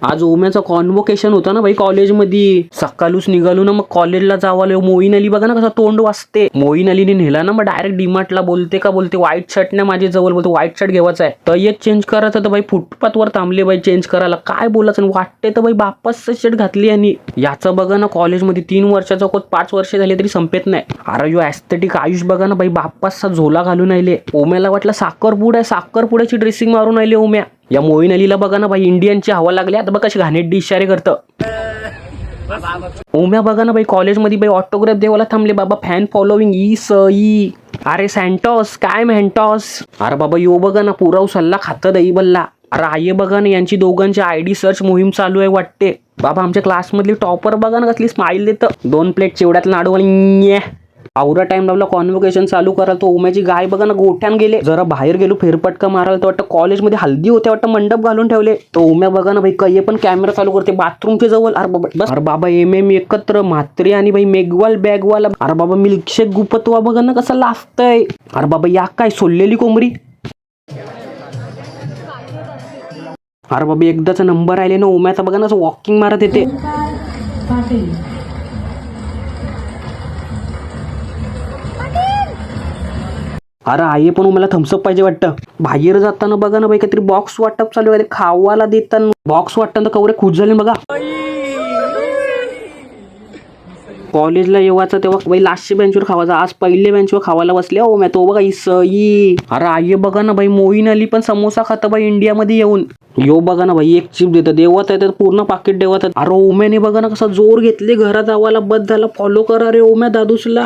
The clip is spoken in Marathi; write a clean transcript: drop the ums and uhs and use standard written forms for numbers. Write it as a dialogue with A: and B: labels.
A: आज ओम्याचं कॉन्व्होकेशन होतं ना भाई कॉलेजमध्ये. सकाळूच निघालो ना, मग कॉलेजला जावालो. मोईन अली बघा ना कसं तोंड वाजते. मोईन अलीने नेला ना, मग डायरेक्ट डीमार्टला बोलते व्हाईट शर्ट ना माझ्या जवळ, बोलते व्हाईट शर्ट घेवायचा आहे. तर एक चेंज करायचं तर भाई फुटपाथवर थांबले बाई चेंज करायला. काय बोलायचं वाटते तर भाई बाप्पाच शर्ट घातली. आणि याचं बघा ना कॉलेजमध्ये 3 वर्षाचा कोत 5 वर्ष झाले तरी संपेत नाही. अरे यो ऍस्थेटिक आयुष बघा ना भाई बाप्पाचा झोला घालून आले. ओम्याला वाटलं साखरपुड्याची ड्रेसिंग मारून आले ओम्या. या मोईन अलीला बघा ना भाई इंडियनची हवा लागली. आता बघ कशी घाणेरडी इशारे करतं. ओम्या बघा ना भाई कॉलेजमध्ये भाई ऑटोग्राफ देवाला थांबले. बाबा फॅन फॉलोविंग ई सई. अरे सँटॉस काय मॅन्टॉस. अरे बाबा यो बघा ना पुराव सल्ला खातं दही बल्ला. अरे आई बघा ना यांची दोघांची आयडी सर्च मोहीम चालू आहे वाटते. बाबा आमच्या क्लासमधली टॉपर बघा ना कसली स्माईल देतं. 2 प्लेट चिवड्यात लाडू आणि आवरा टाइम लावला कॉन्व्होकेशन चालू करायला. तो ओम्याची गाय बघा ना गोठ्यान गेले. जरा बाहेर गेलो फेरपटका मारायला तर वाटतं कॉलेजमध्ये हल्दी होते वाटतं, मंडप घालून ठेवले. तो ओम्या बघा ना भाई काही पण कॅमेरा चालू करते बाथरूमच्या जवळ. अरे बाबा एम एकत्र म्हात्रे आणि भाई मेघवाल बॅगवाल. अरे बाबा मिल्कशेक गुपतवा बघा ना कसं लाजतंय. अरे बाबा या काय सोललेली कोंबडी. अरे बाबा एकदाचा नंबर आले ना ओम्याचा बघा ना असं वॉकिंग मारत येते. अरे आई पण मला थम्सअप पाहिजे वाटतं. बाहेर जाताना बघा ना बाई काहीतरी बॉक्स वाटप चालू आहे खावाला देताना. बॉक्स वाटताना कवरे खुश झाले बघा. कॉलेजला येवायचं तेव्हा बाई लास्टच्या बेंचवर खावायचा. आज पहिले बेंचवर खावायला बसले हो मैं तो बघा इसई. अरे आई बघा ना बाई मोईन अली पण समोसा खातं बाई इंडियामध्ये येऊन. यो बघा ना भाई एक चिप देतं देवात आहे तर पूर्ण पाकिट देवात. अरे ओम्याने बघा ना कसा जोर घेतले घरात जावाला. बस झाला फॉलो करा रे ओम्या दादूसला.